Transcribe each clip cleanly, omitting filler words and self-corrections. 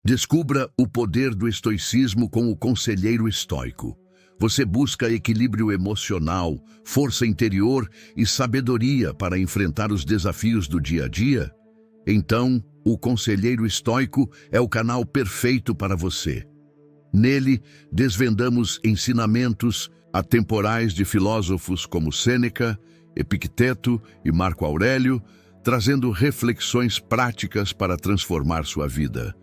Descubra o poder do estoicismo com o conselheiro estoico. Você busca equilíbrio emocional, força interior e sabedoria para enfrentar os desafios do dia a dia? Então, o Conselheiro Estoico é o canal perfeito para você. Nele, desvendamos ensinamentos atemporais de filósofos como Sêneca, Epicteto e Marco Aurélio, trazendo reflexões práticas para transformar sua vida.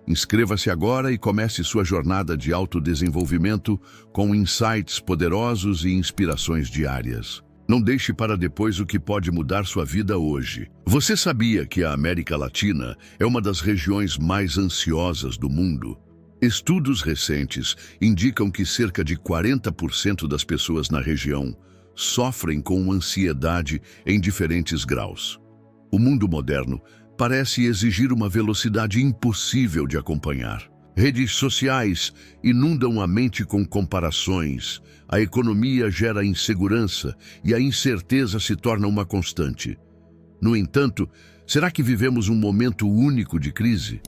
Inscreva-se agora e comece sua jornada de autodesenvolvimento com insights poderosos e inspirações diárias. Não deixe para depois o que pode mudar sua vida hoje. Você sabia que a América Latina é uma das regiões mais ansiosas do mundo? Estudos recentes indicam que cerca de 40% das pessoas na região sofrem com ansiedade em diferentes graus. O mundo moderno parece exigir uma velocidade impossível de acompanhar. Redes sociais inundam a mente com comparações, a economia gera insegurança e a incerteza se torna uma constante. No entanto, será que vivemos um momento único de crise?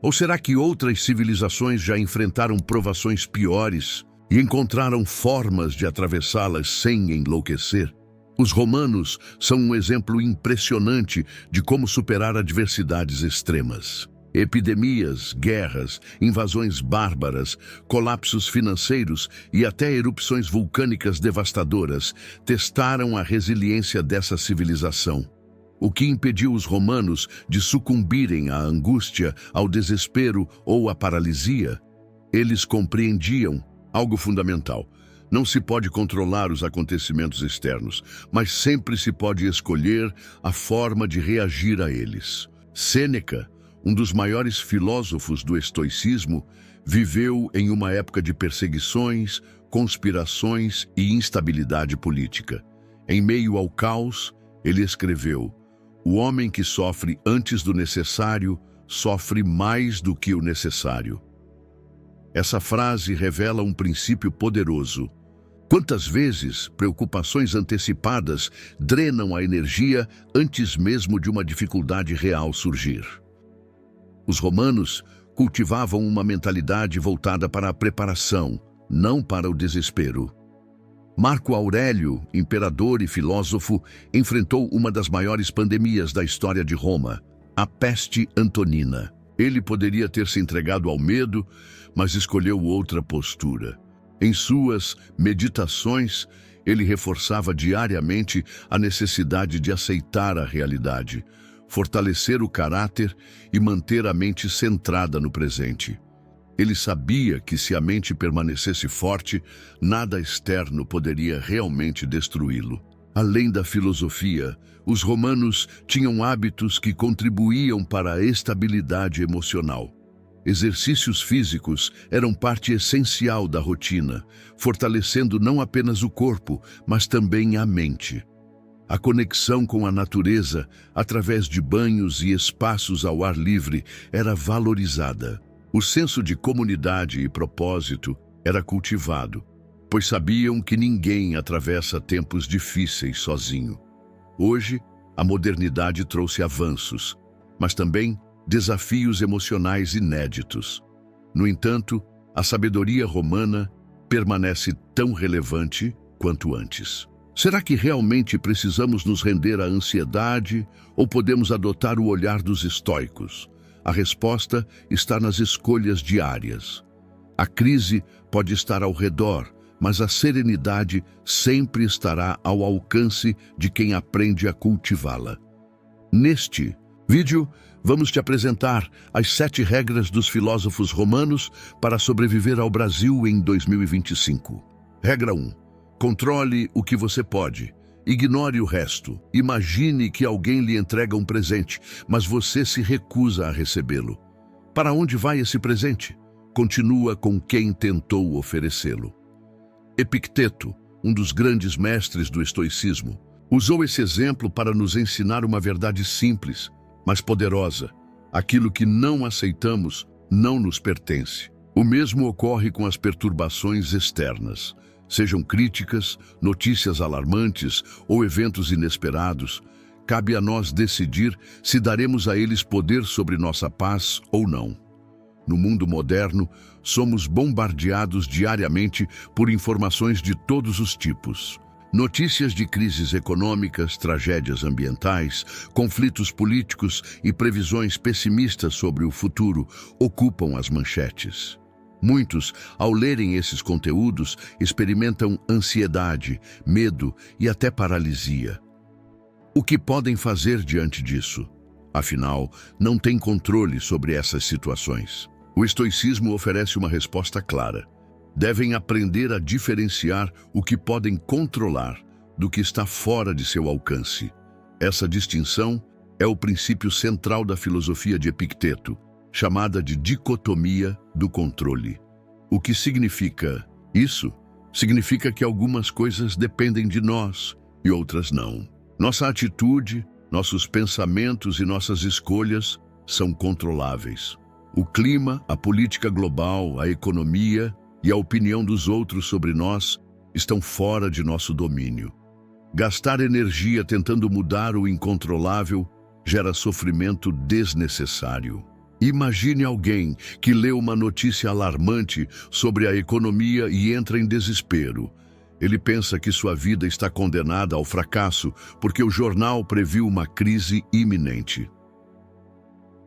Ou será que outras civilizações já enfrentaram provações piores e encontraram formas de atravessá-las sem enlouquecer? Os romanos são um exemplo impressionante de como superar adversidades extremas. Epidemias, guerras, invasões bárbaras, colapsos financeiros e até erupções vulcânicas devastadoras testaram a resiliência dessa civilização. O que impediu os romanos de sucumbirem à angústia, ao desespero ou à paralisia? Eles compreendiam algo fundamental. Não se pode controlar os acontecimentos externos, mas sempre se pode escolher a forma de reagir a eles. Sêneca, um dos maiores filósofos do estoicismo, viveu em uma época de perseguições, conspirações e instabilidade política. Em meio ao caos, ele escreveu: "O homem que sofre antes do necessário, sofre mais do que o necessário." Essa frase revela um princípio poderoso. Quantas vezes preocupações antecipadas drenam a energia antes mesmo de uma dificuldade real surgir? Os romanos cultivavam uma mentalidade voltada para a preparação, não para o desespero. Marco Aurélio, imperador e filósofo, enfrentou uma das maiores pandemias da história de Roma, a peste antonina. Ele poderia ter se entregado ao medo, mas escolheu outra postura. Em suas meditações, ele reforçava diariamente a necessidade de aceitar a realidade, fortalecer o caráter e manter a mente centrada no presente. Ele sabia que se a mente permanecesse forte, nada externo poderia realmente destruí-lo. Além da filosofia, os romanos tinham hábitos que contribuíam para a estabilidade emocional. Exercícios físicos eram parte essencial da rotina, fortalecendo não apenas o corpo, mas também a mente. A conexão com a natureza, através de banhos e espaços ao ar livre, era valorizada. O senso de comunidade e propósito era cultivado, pois sabiam que ninguém atravessa tempos difíceis sozinho. Hoje, a modernidade trouxe avanços, mas também desafios emocionais inéditos. No entanto, a sabedoria romana permanece tão relevante quanto antes. Será que realmente precisamos nos render à ansiedade ou podemos adotar o olhar dos estoicos? A resposta está nas escolhas diárias. A crise pode estar ao redor, mas a serenidade sempre estará ao alcance de quem aprende a cultivá-la. Neste vídeo, vamos te apresentar as 7 regras dos filósofos romanos para sobreviver ao Brasil em 2025. Regra 1. Controle o que você pode. Ignore o resto. Imagine que alguém lhe entrega um presente, mas você se recusa a recebê-lo. Para onde vai esse presente? Continua com quem tentou oferecê-lo. Epicteto, um dos grandes mestres do estoicismo, usou esse exemplo para nos ensinar uma verdade simples, mas poderosa. Aquilo que não aceitamos não nos pertence. O mesmo ocorre com as perturbações externas. Sejam críticas, notícias alarmantes ou eventos inesperados, cabe a nós decidir se daremos a eles poder sobre nossa paz ou não. No mundo moderno, somos bombardeados diariamente por informações de todos os tipos. Notícias de crises econômicas, tragédias ambientais, conflitos políticos e previsões pessimistas sobre o futuro ocupam as manchetes. Muitos, ao lerem esses conteúdos, experimentam ansiedade, medo e até paralisia. O que podem fazer diante disso? Afinal, não têm controle sobre essas situações. O estoicismo oferece uma resposta clara. Devem aprender a diferenciar o que podem controlar do que está fora de seu alcance. Essa distinção é o princípio central da filosofia de Epicteto, chamada de dicotomia do controle. O que significa isso? Significa que algumas coisas dependem de nós e outras não. Nossa atitude, nossos pensamentos e nossas escolhas são controláveis. O clima, a política global, a economia e a opinião dos outros sobre nós estão fora de nosso domínio. Gastar energia tentando mudar o incontrolável gera sofrimento desnecessário. Imagine alguém que lê uma notícia alarmante sobre a economia e entra em desespero. Ele pensa que sua vida está condenada ao fracasso porque o jornal previu uma crise iminente.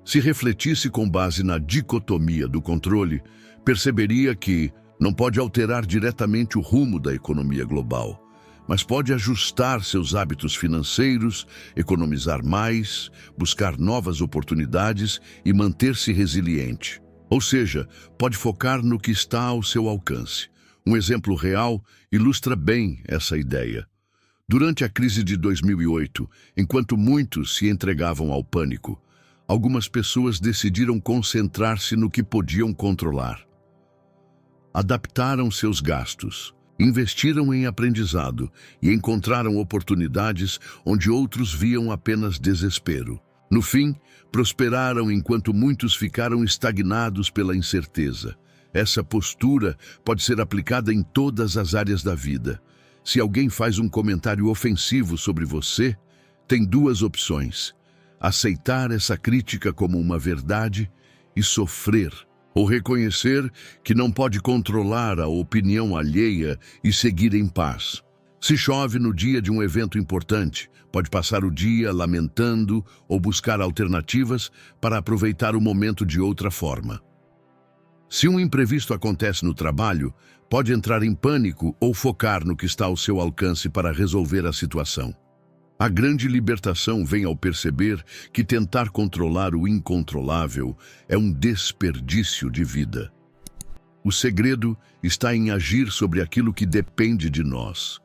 Se refletisse com base na dicotomia do controle, perceberia que não pode alterar diretamente o rumo da economia global, mas pode ajustar seus hábitos financeiros, economizar mais, buscar novas oportunidades e manter-se resiliente. Ou seja, pode focar no que está ao seu alcance. Um exemplo real ilustra bem essa ideia. Durante a crise de 2008, enquanto muitos se entregavam ao pânico, algumas pessoas decidiram concentrar-se no que podiam controlar. Adaptaram seus gastos, investiram em aprendizado e encontraram oportunidades onde outros viam apenas desespero. No fim, prosperaram enquanto muitos ficaram estagnados pela incerteza. Essa postura pode ser aplicada em todas as áreas da vida. Se alguém faz um comentário ofensivo sobre você, tem duas opções: aceitar essa crítica como uma verdade e sofrer, ou reconhecer que não pode controlar a opinião alheia e seguir em paz. Se chove no dia de um evento importante, pode passar o dia lamentando ou buscar alternativas para aproveitar o momento de outra forma. Se um imprevisto acontece no trabalho, pode entrar em pânico ou focar no que está ao seu alcance para resolver a situação. A grande libertação vem ao perceber que tentar controlar o incontrolável é um desperdício de vida. O segredo está em agir sobre aquilo que depende de nós.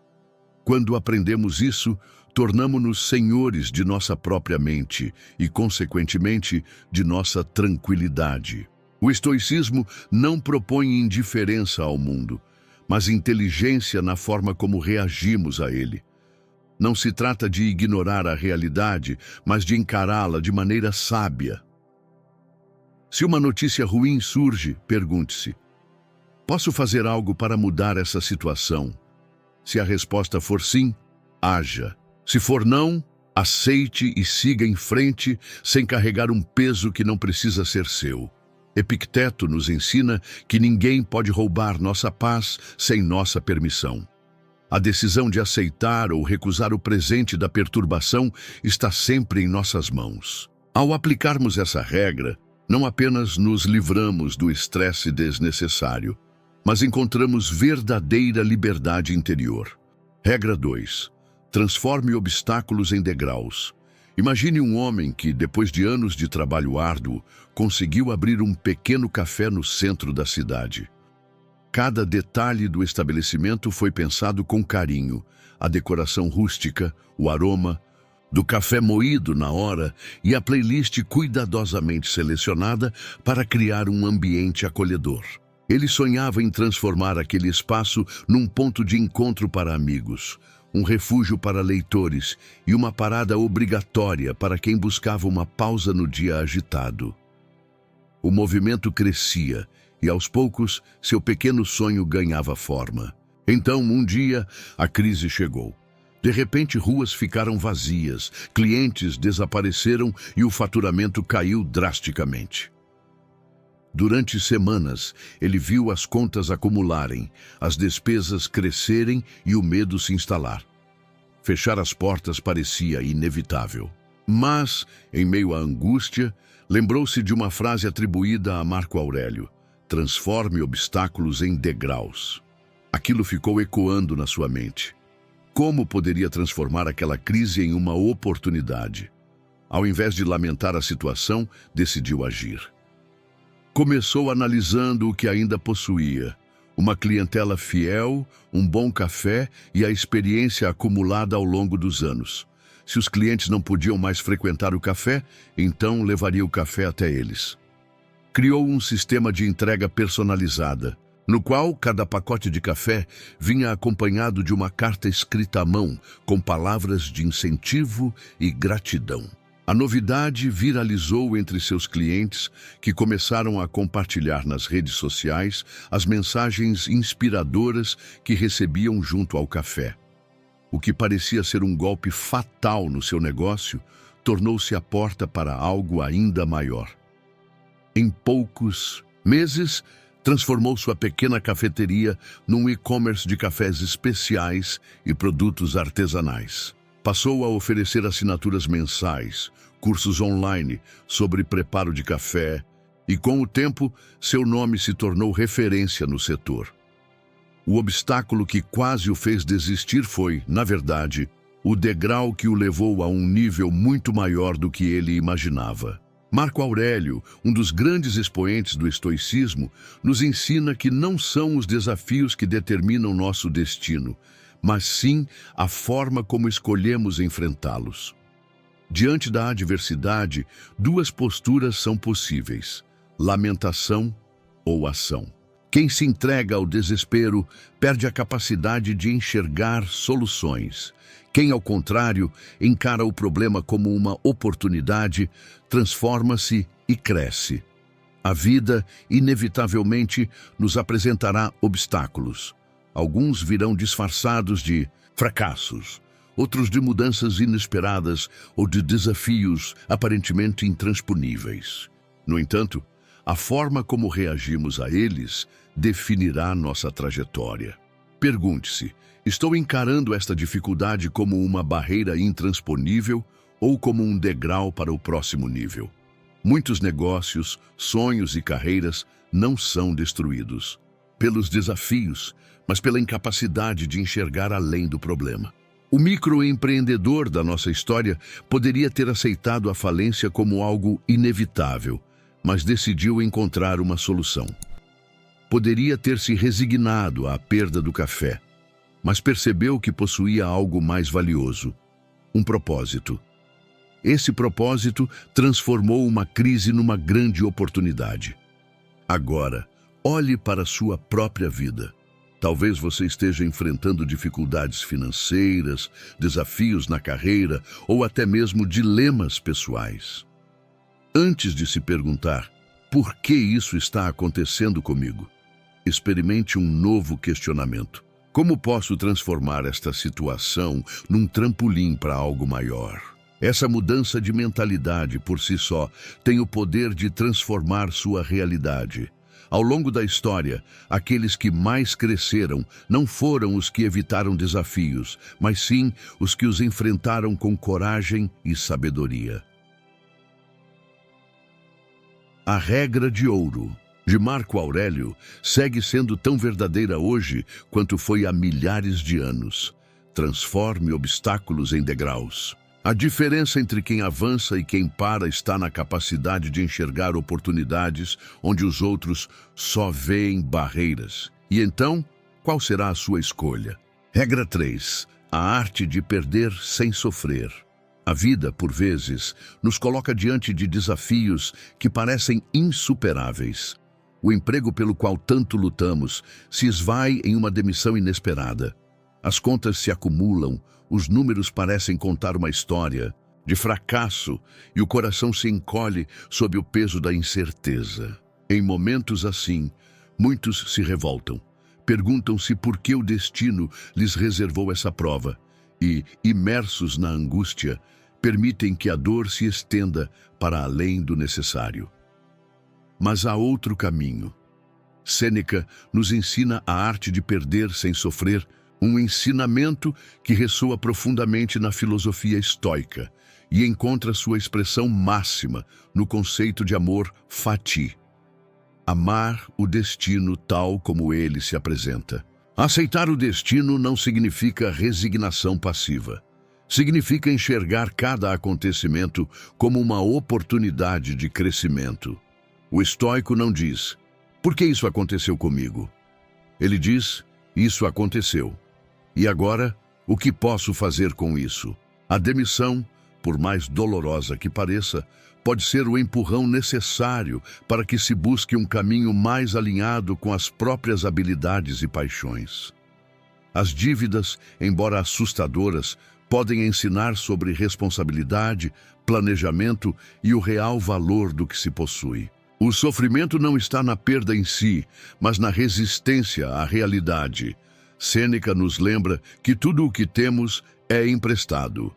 Quando aprendemos isso, tornamo-nos senhores de nossa própria mente e, consequentemente, de nossa tranquilidade. O estoicismo não propõe indiferença ao mundo, mas inteligência na forma como reagimos a ele. Não se trata de ignorar a realidade, mas de encará-la de maneira sábia. Se uma notícia ruim surge, pergunte-se: posso fazer algo para mudar essa situação? Se a resposta for sim, haja. Se for não, aceite e siga em frente sem carregar um peso que não precisa ser seu. Epicteto nos ensina que ninguém pode roubar nossa paz sem nossa permissão. A decisão de aceitar ou recusar o presente da perturbação está sempre em nossas mãos. Ao aplicarmos essa regra, não apenas nos livramos do estresse desnecessário, mas encontramos verdadeira liberdade interior. Regra 2. Transforme obstáculos em degraus. Imagine um homem que, depois de anos de trabalho árduo, conseguiu abrir um pequeno café no centro da cidade. Cada detalhe do estabelecimento foi pensado com carinho: a decoração rústica, o aroma do café moído na hora e a playlist cuidadosamente selecionada para criar um ambiente acolhedor. Ele sonhava em transformar aquele espaço num ponto de encontro para amigos, um refúgio para leitores e uma parada obrigatória para quem buscava uma pausa no dia agitado. O movimento crescia e, aos poucos, seu pequeno sonho ganhava forma. Então, um dia, a crise chegou. De repente, ruas ficaram vazias, clientes desapareceram e o faturamento caiu drasticamente. Durante semanas, ele viu as contas acumularem, as despesas crescerem e o medo se instalar. Fechar as portas parecia inevitável. Mas, em meio à angústia, lembrou-se de uma frase atribuída a Marco Aurélio: transforme obstáculos em degraus. Aquilo ficou ecoando na sua mente. Como poderia transformar aquela crise em uma oportunidade? Ao invés de lamentar a situação, decidiu agir. Começou analisando o que ainda possuía: uma clientela fiel, um bom café e a experiência acumulada ao longo dos anos. Se os clientes não podiam mais frequentar o café, então levaria o café até eles. Criou um sistema de entrega personalizada, no qual cada pacote de café vinha acompanhado de uma carta escrita à mão, com palavras de incentivo e gratidão. A novidade viralizou entre seus clientes, que começaram a compartilhar nas redes sociais as mensagens inspiradoras que recebiam junto ao café. O que parecia ser um golpe fatal no seu negócio tornou-se a porta para algo ainda maior. Em poucos meses, transformou sua pequena cafeteria num e-commerce de cafés especiais e produtos artesanais. Passou a oferecer assinaturas mensais, cursos online sobre preparo de café e, com o tempo, seu nome se tornou referência no setor. O obstáculo que quase o fez desistir foi, na verdade, o degrau que o levou a um nível muito maior do que ele imaginava. Marco Aurélio, um dos grandes expoentes do estoicismo, nos ensina que não são os desafios que determinam nosso destino, mas sim a forma como escolhemos enfrentá-los. Diante da adversidade, duas posturas são possíveis: lamentação ou ação. Quem se entrega ao desespero perde a capacidade de enxergar soluções. Quem, ao contrário, encara o problema como uma oportunidade, transforma-se e cresce. A vida, inevitavelmente, nos apresentará obstáculos. Alguns virão disfarçados de fracassos, outros de mudanças inesperadas ou de desafios aparentemente intransponíveis. No entanto, a forma como reagimos a eles definirá nossa trajetória. Pergunte-se: estou encarando esta dificuldade como uma barreira intransponível ou como um degrau para o próximo nível? Muitos negócios, sonhos e carreiras não são destruídos pelos desafios, mas pela incapacidade de enxergar além do problema. O microempreendedor da nossa história poderia ter aceitado a falência como algo inevitável, mas decidiu encontrar uma solução. Poderia ter se resignado à perda do café, mas percebeu que possuía algo mais valioso: um propósito. Esse propósito transformou uma crise numa grande oportunidade. Agora, olhe para a sua própria vida. Talvez você esteja enfrentando dificuldades financeiras, desafios na carreira ou até mesmo dilemas pessoais. Antes de se perguntar por que isso está acontecendo comigo, experimente um novo questionamento: como posso transformar esta situação num trampolim para algo maior? Essa mudança de mentalidade por si só tem o poder de transformar sua realidade. Ao longo da história, aqueles que mais cresceram não foram os que evitaram desafios, mas sim os que os enfrentaram com coragem e sabedoria. A regra de ouro, de Marco Aurélio, segue sendo tão verdadeira hoje quanto foi há milhares de anos. Transforme obstáculos em degraus. A diferença entre quem avança e quem para está na capacidade de enxergar oportunidades onde os outros só veem barreiras. E então, qual será a sua escolha? Regra 3. A arte de perder sem sofrer. A vida, por vezes, nos coloca diante de desafios que parecem insuperáveis. O emprego pelo qual tanto lutamos se esvai em uma demissão inesperada. As contas se acumulam, os números parecem contar uma história de fracasso e o coração se encolhe sob o peso da incerteza. Em momentos assim, muitos se revoltam, perguntam-se por que o destino lhes reservou essa prova e, imersos na angústia, permitem que a dor se estenda para além do necessário. Mas há outro caminho. Sêneca nos ensina a arte de perder sem sofrer, um ensinamento que ressoa profundamente na filosofia estoica e encontra sua expressão máxima no conceito de amor fati. Amar o destino tal como ele se apresenta. Aceitar o destino não significa resignação passiva. Significa enxergar cada acontecimento como uma oportunidade de crescimento. O estoico não diz: por que isso aconteceu comigo? Ele diz: isso aconteceu. E agora, o que posso fazer com isso? A demissão, por mais dolorosa que pareça, pode ser o empurrão necessário para que se busque um caminho mais alinhado com as próprias habilidades e paixões. As dívidas, embora assustadoras, podem ensinar sobre responsabilidade, planejamento e o real valor do que se possui. O sofrimento não está na perda em si, mas na resistência à realidade. Sêneca nos lembra que tudo o que temos é emprestado.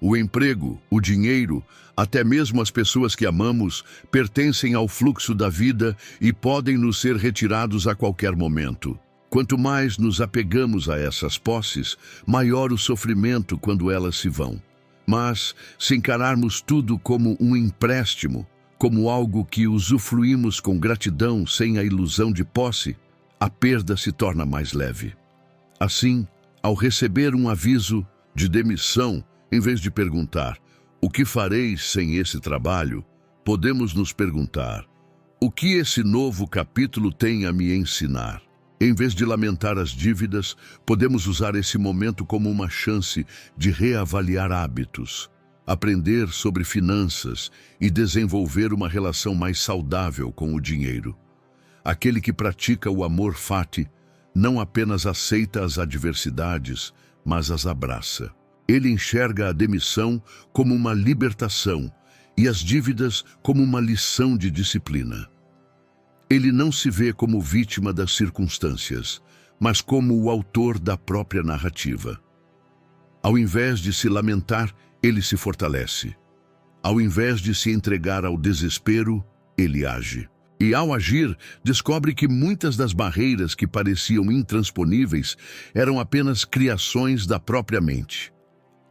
O emprego, o dinheiro, até mesmo as pessoas que amamos, pertencem ao fluxo da vida e podem nos ser retirados a qualquer momento. Quanto mais nos apegamos a essas posses, maior o sofrimento quando elas se vão. Mas, se encararmos tudo como um empréstimo, como algo que usufruímos com gratidão sem a ilusão de posse, a perda se torna mais leve. Assim, ao receber um aviso de demissão, em vez de perguntar: o que fareis sem esse trabalho? Podemos nos perguntar: o que esse novo capítulo tem a me ensinar? Em vez de lamentar as dívidas, podemos usar esse momento como uma chance de reavaliar hábitos, aprender sobre finanças e desenvolver uma relação mais saudável com o dinheiro. Aquele que pratica o amor fati não apenas aceita as adversidades, mas as abraça. Ele enxerga a demissão como uma libertação e as dívidas como uma lição de disciplina. Ele não se vê como vítima das circunstâncias, mas como o autor da própria narrativa. Ao invés de se lamentar, ele se fortalece. Ao invés de se entregar ao desespero, ele age. E ao agir, descobre que muitas das barreiras que pareciam intransponíveis eram apenas criações da própria mente.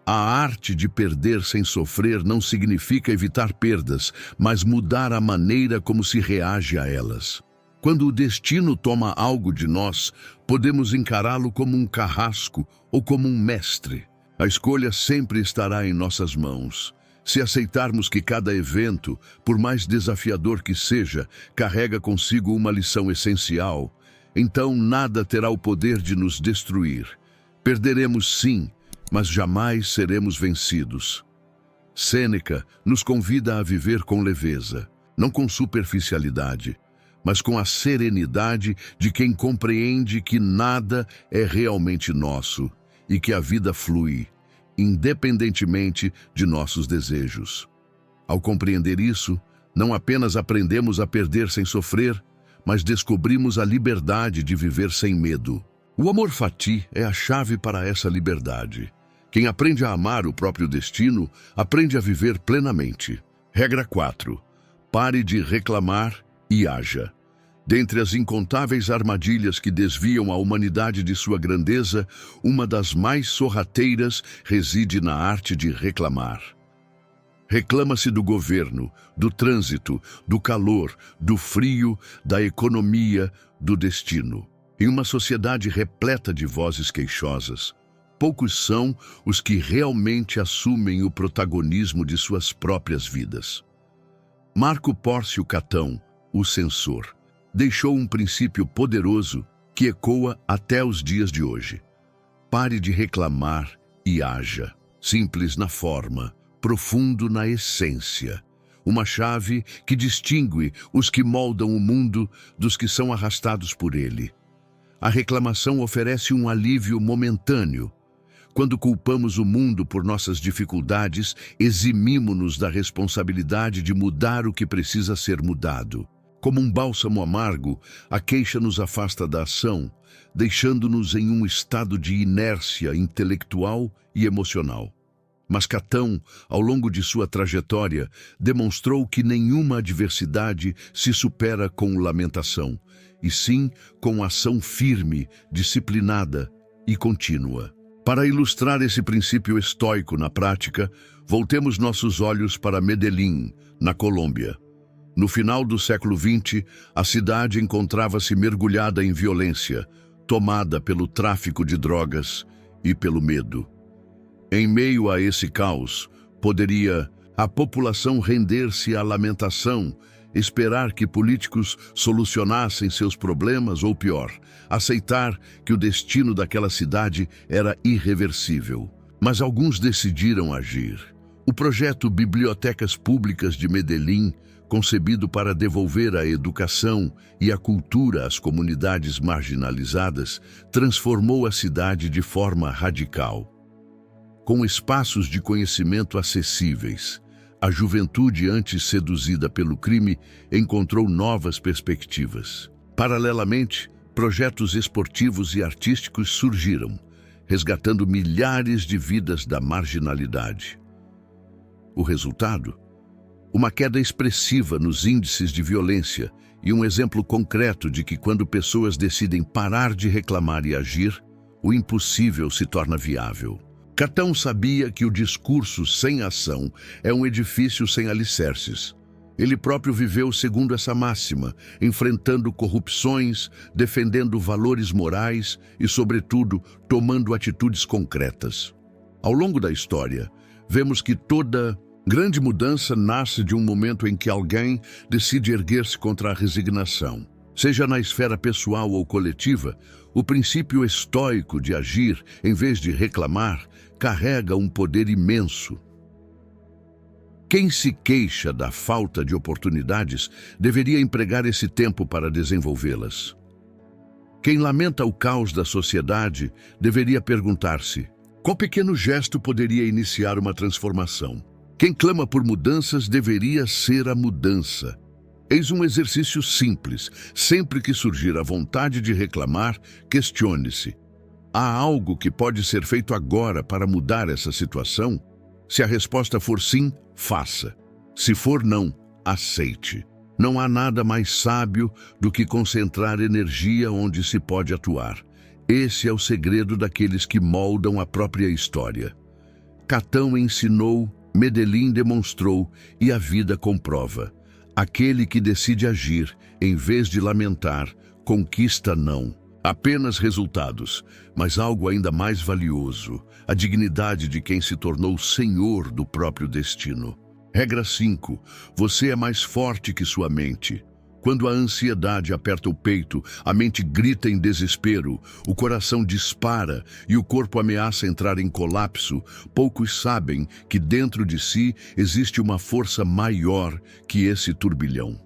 A arte de perder sem sofrer não significa evitar perdas, mas mudar a maneira como se reage a elas. Quando o destino toma algo de nós, podemos encará-lo como um carrasco ou como um mestre. A escolha sempre estará em nossas mãos. Se aceitarmos que cada evento, por mais desafiador que seja, carrega consigo uma lição essencial, então nada terá o poder de nos destruir. Perderemos sim, mas jamais seremos vencidos. Sêneca nos convida a viver com leveza, não com superficialidade, mas com a serenidade de quem compreende que nada é realmente nosso e que a vida flui, independentemente de nossos desejos. Ao compreender isso, não apenas aprendemos a perder sem sofrer, mas descobrimos a liberdade de viver sem medo. O amor fati é a chave para essa liberdade. Quem aprende a amar o próprio destino, aprende a viver plenamente. Regra 4. Pare de reclamar e haja. Dentre as incontáveis armadilhas que desviam a humanidade de sua grandeza, uma das mais sorrateiras reside na arte de reclamar. Reclama-se do governo, do trânsito, do calor, do frio, da economia, do destino. Em uma sociedade repleta de vozes queixosas, poucos são os que realmente assumem o protagonismo de suas próprias vidas. Marco Pórcio Catão, o censor, deixou um princípio poderoso que ecoa até os dias de hoje. Pare de reclamar e haja. Simples na forma, profundo na essência. Uma chave que distingue os que moldam o mundo dos que são arrastados por ele. A reclamação oferece um alívio momentâneo. Quando culpamos o mundo por nossas dificuldades, eximimo-nos da responsabilidade de mudar o que precisa ser mudado. Como um bálsamo amargo, a queixa nos afasta da ação, deixando-nos em um estado de inércia intelectual e emocional. Mas Catão, ao longo de sua trajetória, demonstrou que nenhuma adversidade se supera com lamentação, e sim com ação firme, disciplinada e contínua. Para ilustrar esse princípio estoico na prática, voltemos nossos olhos para Medellín, na Colômbia. No final do século XX, a cidade encontrava-se mergulhada em violência, tomada pelo tráfico de drogas e pelo medo. Em meio a esse caos, poderia a população render-se à lamentação, esperar que políticos solucionassem seus problemas ou, pior, aceitar que o destino daquela cidade era irreversível. Mas alguns decidiram agir. O projeto Bibliotecas Públicas de Medellín, concebido para devolver a educação e a cultura às comunidades marginalizadas, transformou a cidade de forma radical. Com espaços de conhecimento acessíveis, a juventude antes seduzida pelo crime encontrou novas perspectivas. Paralelamente, projetos esportivos e artísticos surgiram, resgatando milhares de vidas da marginalidade. O resultado? Uma queda expressiva nos índices de violência e um exemplo concreto de que quando pessoas decidem parar de reclamar e agir, o impossível se torna viável. Catão sabia que o discurso sem ação é um edifício sem alicerces. Ele próprio viveu segundo essa máxima, enfrentando corrupções, defendendo valores morais e, sobretudo, tomando atitudes concretas. Ao longo da história, vemos que toda grande mudança nasce de um momento em que alguém decide erguer-se contra a resignação. Seja na esfera pessoal ou coletiva, o princípio estoico de agir, em vez de reclamar, carrega um poder imenso. Quem se queixa da falta de oportunidades deveria empregar esse tempo para desenvolvê-las. Quem lamenta o caos da sociedade deveria perguntar-se: qual pequeno gesto poderia iniciar uma transformação? Quem clama por mudanças deveria ser a mudança. Eis um exercício simples. Sempre que surgir a vontade de reclamar, questione-se: há algo que pode ser feito agora para mudar essa situação? Se a resposta for sim, faça. Se for não, aceite. Não há nada mais sábio do que concentrar energia onde se pode atuar. Esse é o segredo daqueles que moldam a própria história. Catão ensinou, Medellín demonstrou e a vida comprova. Aquele que decide agir, em vez de lamentar, conquista não apenas resultados, mas algo ainda mais valioso, a dignidade de quem se tornou senhor do próprio destino. Regra 5. Você é mais forte que sua mente. Quando a ansiedade aperta o peito, a mente grita em desespero, o coração dispara e o corpo ameaça entrar em colapso, poucos sabem que dentro de si existe uma força maior que esse turbilhão.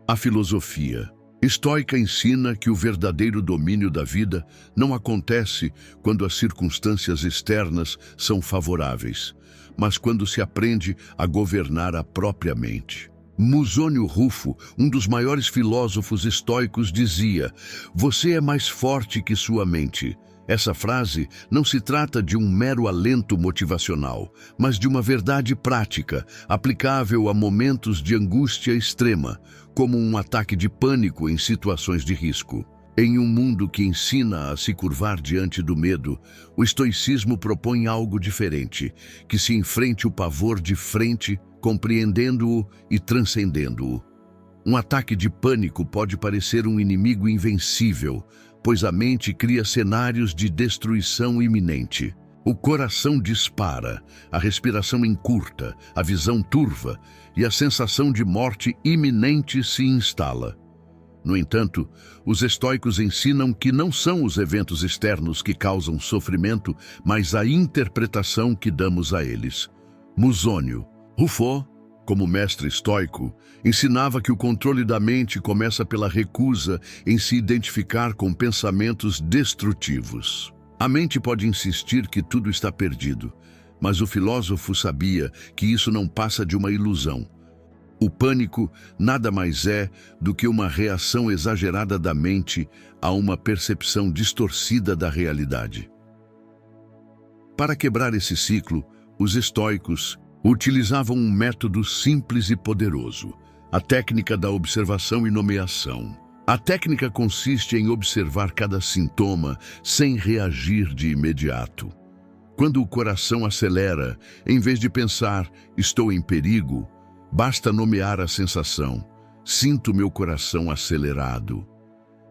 A filosofia estoica ensina que o verdadeiro domínio da vida não acontece quando as circunstâncias externas são favoráveis, mas quando se aprende a governar a própria mente. Musônio Rufo, um dos maiores filósofos estoicos, dizia: "Você é mais forte que sua mente." Essa frase não se trata de um mero alento motivacional, mas de uma verdade prática, aplicável a momentos de angústia extrema, como um ataque de pânico em situações de risco. Em um mundo que ensina a se curvar diante do medo, o estoicismo propõe algo diferente, que se enfrente o pavor de frente, compreendendo-o e transcendendo-o. Um ataque de pânico pode parecer um inimigo invencível, pois a mente cria cenários de destruição iminente. O coração dispara, a respiração encurta, a visão turva e a sensação de morte iminente se instala. No entanto, os estoicos ensinam que não são os eventos externos que causam sofrimento, mas a interpretação que damos a eles. Musônio Rufo, como mestre estoico, ensinava que o controle da mente começa pela recusa em se identificar com pensamentos destrutivos. A mente pode insistir que tudo está perdido, mas o filósofo sabia que isso não passa de uma ilusão. O pânico nada mais é do que uma reação exagerada da mente a uma percepção distorcida da realidade. Para quebrar esse ciclo, os estoicos utilizavam um método simples e poderoso, a técnica da observação e nomeação. A técnica consiste em observar cada sintoma sem reagir de imediato. Quando o coração acelera, em vez de pensar, estou em perigo, basta nomear a sensação, sinto meu coração acelerado.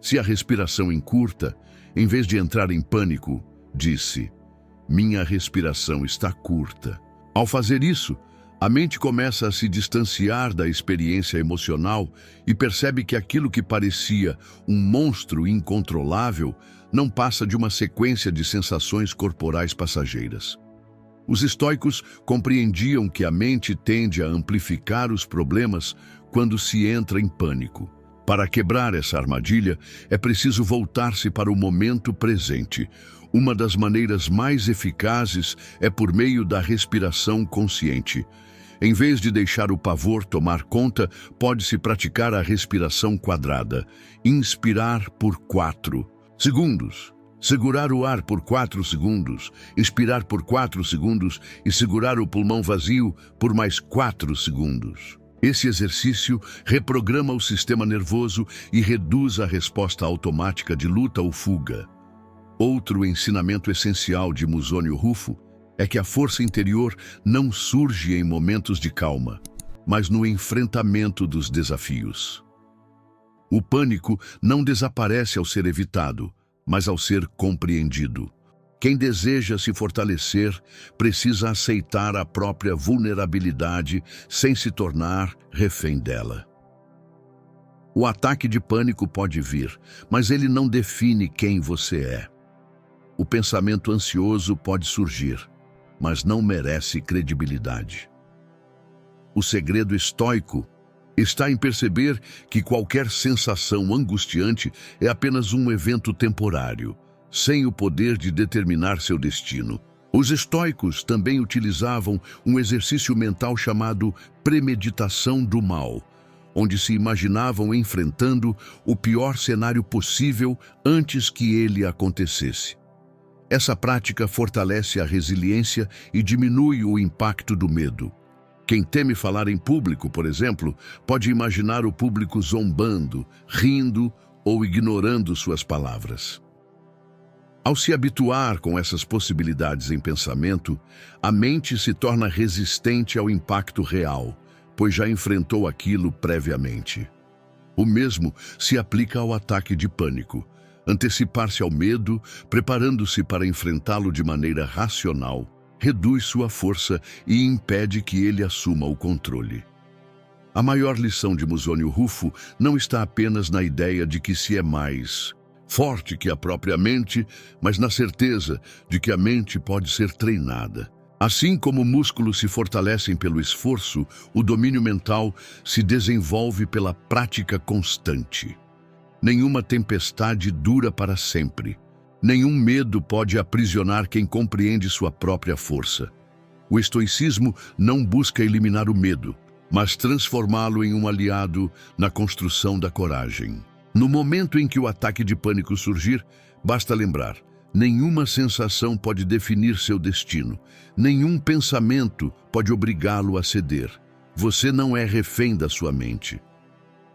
Se a respiração encurta, em vez de entrar em pânico, disse, minha respiração está curta. Ao fazer isso, a mente começa a se distanciar da experiência emocional e percebe que aquilo que parecia um monstro incontrolável não passa de uma sequência de sensações corporais passageiras. Os estoicos compreendiam que a mente tende a amplificar os problemas quando se entra em pânico. Para quebrar essa armadilha, é preciso voltar-se para o momento presente. Uma das maneiras mais eficazes é por meio da respiração consciente. Em vez de deixar o pavor tomar conta, pode-se praticar a respiração quadrada. Inspirar por 4 segundos. Segurar o ar por 4 segundos. Inspirar por 4 segundos e segurar o pulmão vazio por mais 4 segundos. Esse exercício reprograma o sistema nervoso e reduz a resposta automática de luta ou fuga. Outro ensinamento essencial de Musônio Rufo é que a força interior não surge em momentos de calma, mas no enfrentamento dos desafios. O pânico não desaparece ao ser evitado, mas ao ser compreendido. Quem deseja se fortalecer precisa aceitar a própria vulnerabilidade sem se tornar refém dela. O ataque de pânico pode vir, mas ele não define quem você é. O pensamento ansioso pode surgir, mas não merece credibilidade. O segredo estoico está em perceber que qualquer sensação angustiante é apenas um evento temporário, sem o poder de determinar seu destino. Os estoicos também utilizavam um exercício mental chamado premeditação do mal, onde se imaginavam enfrentando o pior cenário possível antes que ele acontecesse. Essa prática fortalece a resiliência e diminui o impacto do medo. Quem teme falar em público, por exemplo, pode imaginar o público zombando, rindo ou ignorando suas palavras. Ao se habituar com essas possibilidades em pensamento, a mente se torna resistente ao impacto real, pois já enfrentou aquilo previamente. O mesmo se aplica ao ataque de pânico. Antecipar-se ao medo, preparando-se para enfrentá-lo de maneira racional, reduz sua força e impede que ele assuma o controle. A maior lição de Musônio Rufo não está apenas na ideia de que se é mais forte que a própria mente, mas na certeza de que a mente pode ser treinada. Assim como músculos se fortalecem pelo esforço, o domínio mental se desenvolve pela prática constante. Nenhuma tempestade dura para sempre. Nenhum medo pode aprisionar quem compreende sua própria força. O estoicismo não busca eliminar o medo, mas transformá-lo em um aliado na construção da coragem. No momento em que o ataque de pânico surgir, basta lembrar, nenhuma sensação pode definir seu destino. Nenhum pensamento pode obrigá-lo a ceder. Você não é refém da sua mente.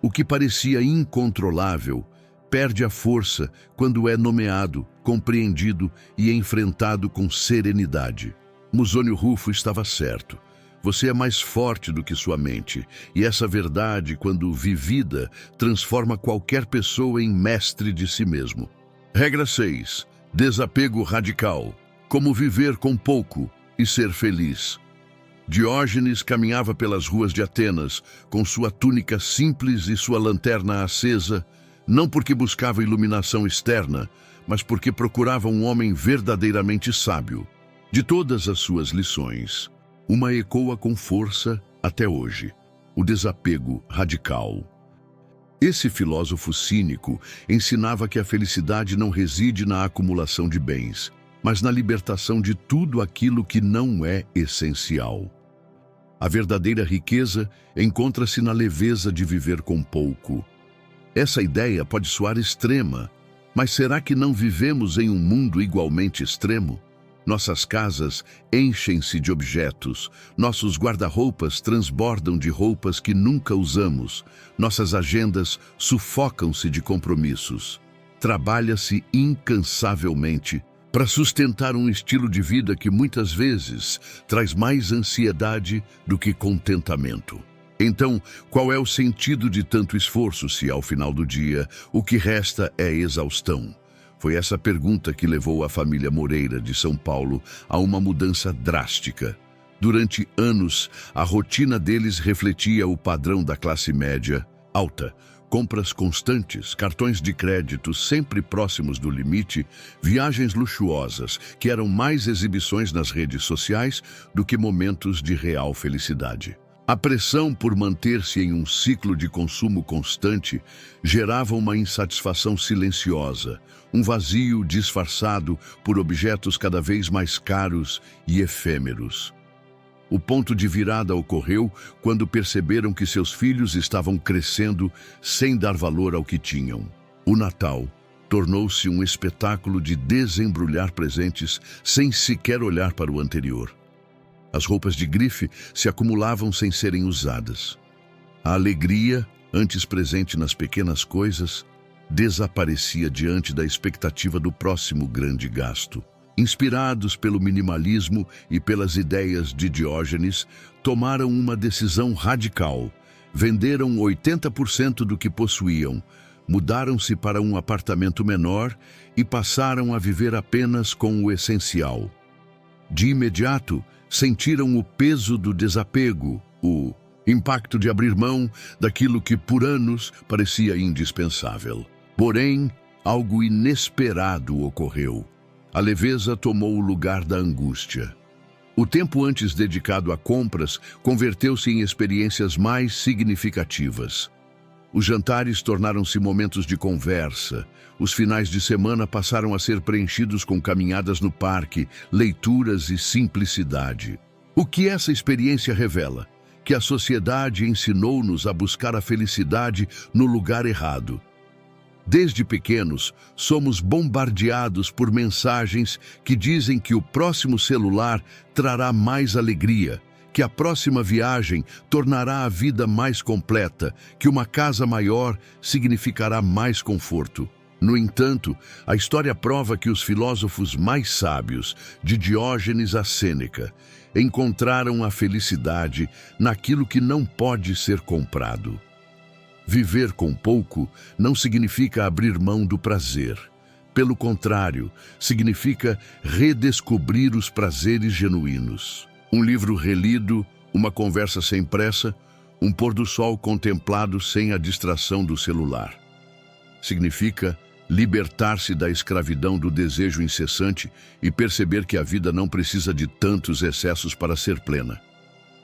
O que parecia incontrolável perde a força quando é nomeado, compreendido e enfrentado com serenidade. Musônio Rufo estava certo. Você é mais forte do que sua mente, e essa verdade, quando vivida, transforma qualquer pessoa em mestre de si mesmo. Regra 6. Desapego radical. Como viver com pouco e ser feliz. Diógenes caminhava pelas ruas de Atenas, com sua túnica simples e sua lanterna acesa, não porque buscava iluminação externa, mas porque procurava um homem verdadeiramente sábio. De todas as suas lições, uma ecoa com força até hoje: o desapego radical. Esse filósofo cínico ensinava que a felicidade não reside na acumulação de bens, mas na libertação de tudo aquilo que não é essencial. A verdadeira riqueza encontra-se na leveza de viver com pouco. Essa ideia pode soar extrema, mas será que não vivemos em um mundo igualmente extremo? Nossas casas enchem-se de objetos, nossos guarda-roupas transbordam de roupas que nunca usamos, nossas agendas sufocam-se de compromissos. Trabalha-se incansavelmente para sustentar um estilo de vida que muitas vezes traz mais ansiedade do que contentamento. Então, qual é o sentido de tanto esforço se, ao final do dia, o que resta é exaustão? Foi essa pergunta que levou a família Moreira de São Paulo a uma mudança drástica. Durante anos, a rotina deles refletia o padrão da classe média alta. Compras constantes, cartões de crédito sempre próximos do limite, viagens luxuosas que eram mais exibições nas redes sociais do que momentos de real felicidade. A pressão por manter-se em um ciclo de consumo constante gerava uma insatisfação silenciosa, um vazio disfarçado por objetos cada vez mais caros e efêmeros. O ponto de virada ocorreu quando perceberam que seus filhos estavam crescendo sem dar valor ao que tinham. O Natal tornou-se um espetáculo de desembrulhar presentes sem sequer olhar para o anterior. As roupas de grife se acumulavam sem serem usadas. A alegria, antes presente nas pequenas coisas, desaparecia diante da expectativa do próximo grande gasto. Inspirados pelo minimalismo e pelas ideias de Diógenes, tomaram uma decisão radical. Venderam 80% do que possuíam, mudaram-se para um apartamento menor e passaram a viver apenas com o essencial. De imediato, sentiram o peso do desapego, o impacto de abrir mão daquilo que por anos parecia indispensável. Porém, algo inesperado ocorreu. A leveza tomou o lugar da angústia. O tempo antes dedicado a compras converteu-se em experiências mais significativas. Os jantares tornaram-se momentos de conversa. Os finais de semana passaram a ser preenchidos com caminhadas no parque, leituras e simplicidade. O que essa experiência revela? Que a sociedade ensinou-nos a buscar a felicidade no lugar errado. Desde pequenos, somos bombardeados por mensagens que dizem que o próximo celular trará mais alegria, que a próxima viagem tornará a vida mais completa, que uma casa maior significará mais conforto. No entanto, a história prova que os filósofos mais sábios, de Diógenes a Sêneca, encontraram a felicidade naquilo que não pode ser comprado. Viver com pouco não significa abrir mão do prazer. Pelo contrário, significa redescobrir os prazeres genuínos. Um livro relido, uma conversa sem pressa, um pôr do sol contemplado sem a distração do celular. Significa libertar-se da escravidão do desejo incessante e perceber que a vida não precisa de tantos excessos para ser plena.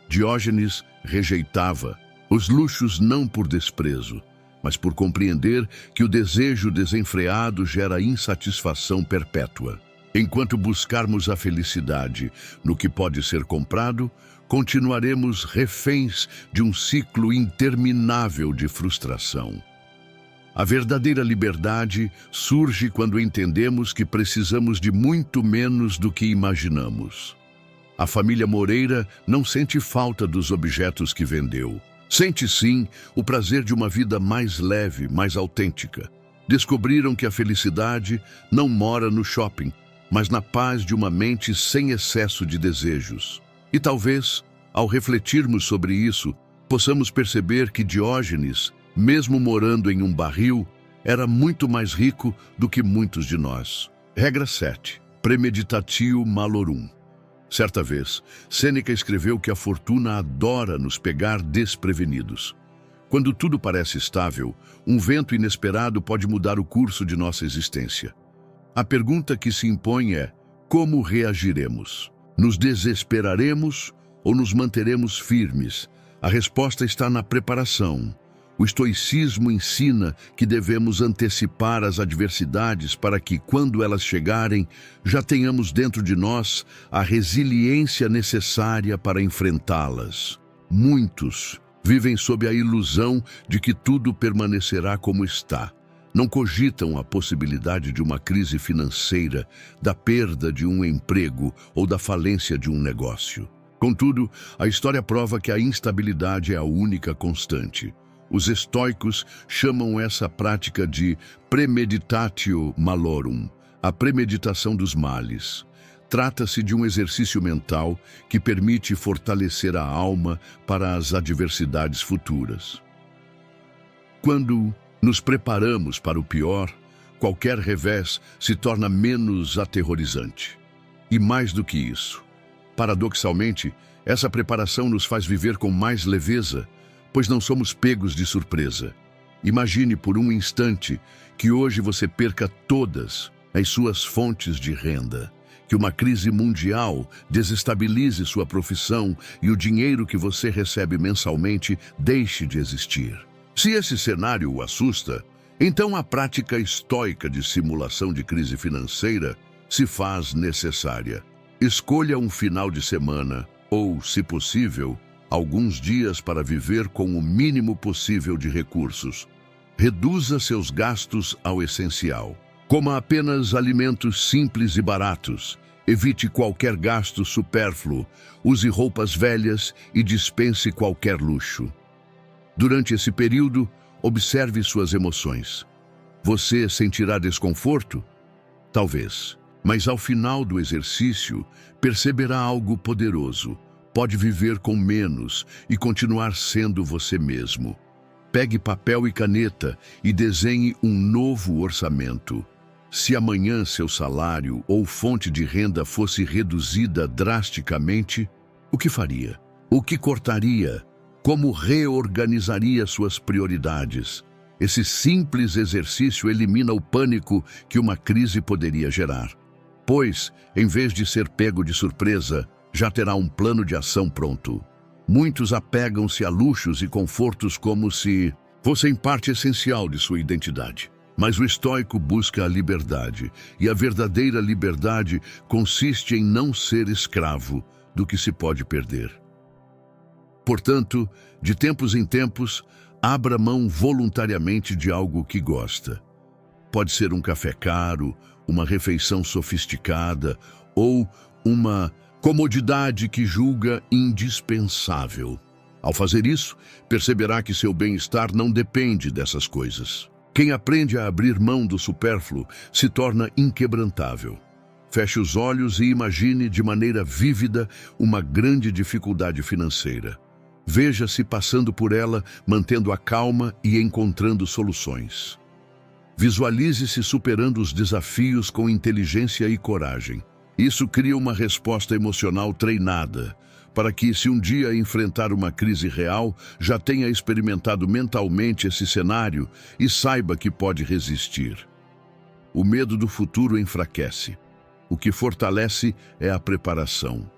Diógenes rejeitava os luxos não por desprezo, mas por compreender que o desejo desenfreado gera insatisfação perpétua. Enquanto buscarmos a felicidade no que pode ser comprado, continuaremos reféns de um ciclo interminável de frustração. A verdadeira liberdade surge quando entendemos que precisamos de muito menos do que imaginamos. A família Moreira não sente falta dos objetos que vendeu. Sente sim o prazer de uma vida mais leve, mais autêntica. Descobriram que a felicidade não mora no shopping, mas na paz de uma mente sem excesso de desejos. E talvez, ao refletirmos sobre isso, possamos perceber que Diógenes, mesmo morando em um barril, era muito mais rico do que muitos de nós. Regra 7. Premeditatio malorum. Certa vez, Sêneca escreveu que a fortuna adora nos pegar desprevenidos. Quando tudo parece estável, um vento inesperado pode mudar o curso de nossa existência. A pergunta que se impõe é: como reagiremos? Nos desesperaremos ou nos manteremos firmes? A resposta está na preparação. O estoicismo ensina que devemos antecipar as adversidades para que, quando elas chegarem, já tenhamos dentro de nós a resiliência necessária para enfrentá-las. Muitos vivem sob a ilusão de que tudo permanecerá como está. Não cogitam a possibilidade de uma crise financeira, da perda de um emprego ou da falência de um negócio. Contudo, a história prova que a instabilidade é a única constante. Os estoicos chamam essa prática de premeditatio malorum, a premeditação dos males. Trata-se de um exercício mental que permite fortalecer a alma para as adversidades futuras. Quando nos preparamos para o pior, qualquer revés se torna menos aterrorizante. E mais do que isso, paradoxalmente, essa preparação nos faz viver com mais leveza, pois não somos pegos de surpresa. Imagine por um instante que hoje você perca todas as suas fontes de renda, que uma crise mundial desestabilize sua profissão e o dinheiro que você recebe mensalmente deixe de existir. Se esse cenário o assusta, então a prática estoica de simulação de crise financeira se faz necessária. Escolha um final de semana ou, se possível, alguns dias para viver com o mínimo possível de recursos. Reduza seus gastos ao essencial. Coma apenas alimentos simples e baratos. Evite qualquer gasto supérfluo. Use roupas velhas e dispense qualquer luxo. Durante esse período, observe suas emoções. Você sentirá desconforto? Talvez. Mas ao final do exercício, perceberá algo poderoso. Pode viver com menos e continuar sendo você mesmo. Pegue papel e caneta e desenhe um novo orçamento. Se amanhã seu salário ou fonte de renda fosse reduzida drasticamente, o que faria? O que cortaria? Como reorganizaria suas prioridades? Esse simples exercício elimina o pânico que uma crise poderia gerar. Pois, em vez de ser pego de surpresa, já terá um plano de ação pronto. Muitos apegam-se a luxos e confortos como se fossem parte essencial de sua identidade. Mas o estoico busca a liberdade, e a verdadeira liberdade consiste em não ser escravo do que se pode perder. Portanto, de tempos em tempos, abra mão voluntariamente de algo que gosta. Pode ser um café caro, uma refeição sofisticada ou uma comodidade que julga indispensável. Ao fazer isso, perceberá que seu bem-estar não depende dessas coisas. Quem aprende a abrir mão do supérfluo se torna inquebrantável. Feche os olhos e imagine de maneira vívida uma grande dificuldade financeira. Veja-se passando por ela, mantendo a calma e encontrando soluções. Visualize-se superando os desafios com inteligência e coragem. Isso cria uma resposta emocional treinada, para que, se um dia enfrentar uma crise real, já tenha experimentado mentalmente esse cenário e saiba que pode resistir. O medo do futuro enfraquece. O que fortalece é a preparação.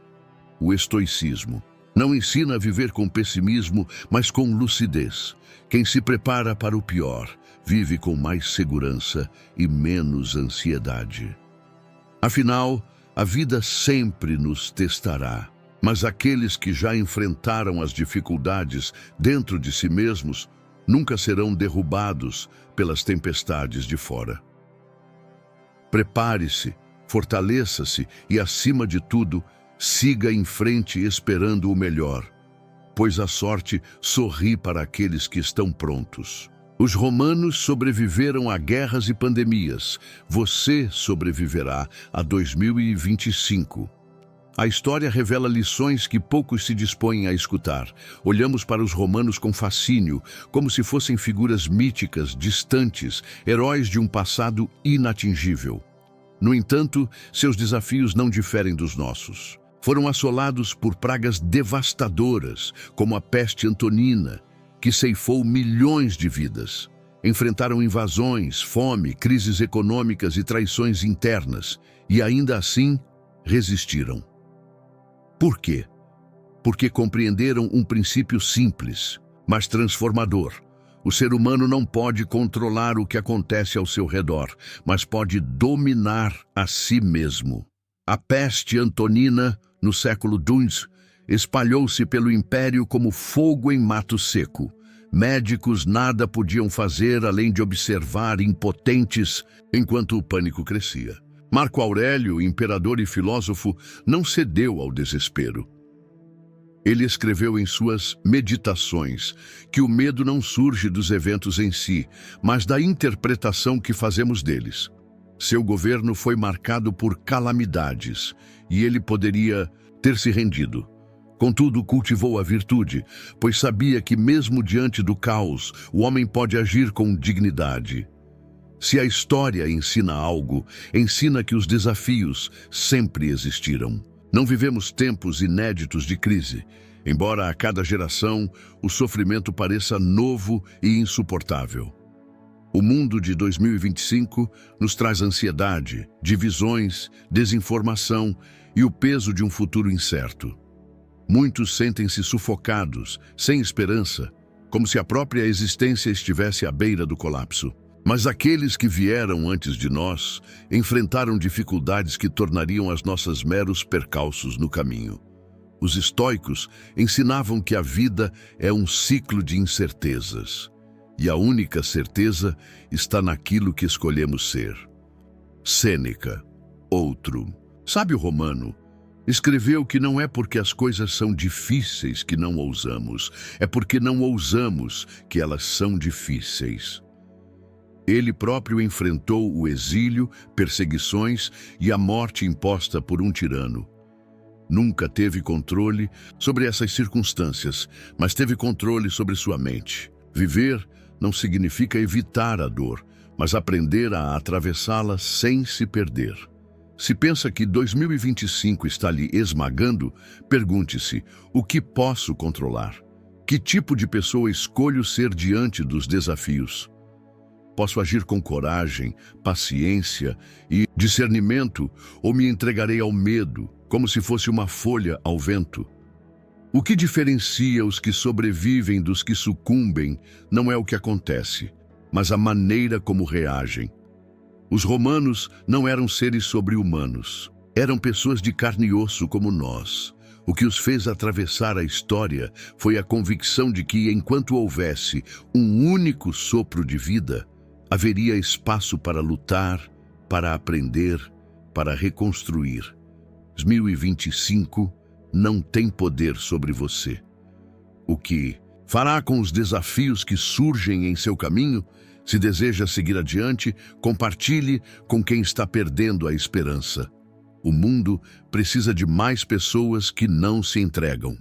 O estoicismo não ensina a viver com pessimismo, mas com lucidez. Quem se prepara para o pior, vive com mais segurança e menos ansiedade. Afinal, a vida sempre nos testará, mas aqueles que já enfrentaram as dificuldades dentro de si mesmos nunca serão derrubados pelas tempestades de fora. Prepare-se, fortaleça-se e, acima de tudo, siga em frente esperando o melhor, pois a sorte sorri para aqueles que estão prontos. Os romanos sobreviveram a guerras e pandemias. Você sobreviverá a 2025. A história revela lições que poucos se dispõem a escutar. Olhamos para os romanos com fascínio, como se fossem figuras míticas, distantes, heróis de um passado inatingível. No entanto, seus desafios não diferem dos nossos. Foram assolados por pragas devastadoras, como a peste antonina, que ceifou milhões de vidas. Enfrentaram invasões, fome, crises econômicas e traições internas, e ainda assim resistiram. Por quê? Porque compreenderam um princípio simples, mas transformador. O ser humano não pode controlar o que acontece ao seu redor, mas pode dominar a si mesmo. A peste antonina, no século II, espalhou-se pelo império como fogo em mato seco, Médicos nada podiam fazer além de observar impotentes enquanto o pânico crescia. Marco Aurélio, imperador e filósofo, não cedeu ao desespero. Ele escreveu em suas Meditações que o medo não surge dos eventos em si, mas da interpretação que fazemos deles. Seu governo foi marcado por calamidades e ele poderia ter se rendido. Contudo, cultivou a virtude, pois sabia que mesmo diante do caos, o homem pode agir com dignidade. Se a história ensina algo, ensina que os desafios sempre existiram. Não vivemos tempos inéditos de crise, embora a cada geração o sofrimento pareça novo e insuportável. O mundo de 2025 nos traz ansiedade, divisões, desinformação e o peso de um futuro incerto. Muitos sentem-se sufocados, sem esperança, como se a própria existência estivesse à beira do colapso. Mas aqueles que vieram antes de nós enfrentaram dificuldades que tornariam as nossas meros percalços no caminho. Os estoicos ensinavam que a vida é um ciclo de incertezas, e a única certeza está naquilo que escolhemos ser. Sêneca, outro sábio romano, escreveu que não é porque as coisas são difíceis que não ousamos, é porque não ousamos que elas são difíceis. Ele próprio enfrentou o exílio, perseguições e a morte imposta por um tirano. Nunca teve controle sobre essas circunstâncias, mas teve controle sobre sua mente. Viver não significa evitar a dor, mas aprender a atravessá-la sem se perder. Se pensa que 2025 está lhe esmagando, pergunte-se: o que posso controlar? Que tipo de pessoa escolho ser diante dos desafios? Posso agir com coragem, paciência e discernimento, ou me entregarei ao medo, como se fosse uma folha ao vento? O que diferencia os que sobrevivem dos que sucumbem não é o que acontece, mas a maneira como reagem. Os romanos não eram seres sobre-humanos, eram pessoas de carne e osso como nós. O que os fez atravessar a história foi a convicção de que, enquanto houvesse um único sopro de vida, haveria espaço para lutar, para aprender, para reconstruir. 2025 não tem poder sobre você. O que fará com os desafios que surgem em seu caminho? Se deseja seguir adiante, compartilhe com quem está perdendo a esperança. O mundo precisa de mais pessoas que não se entregam.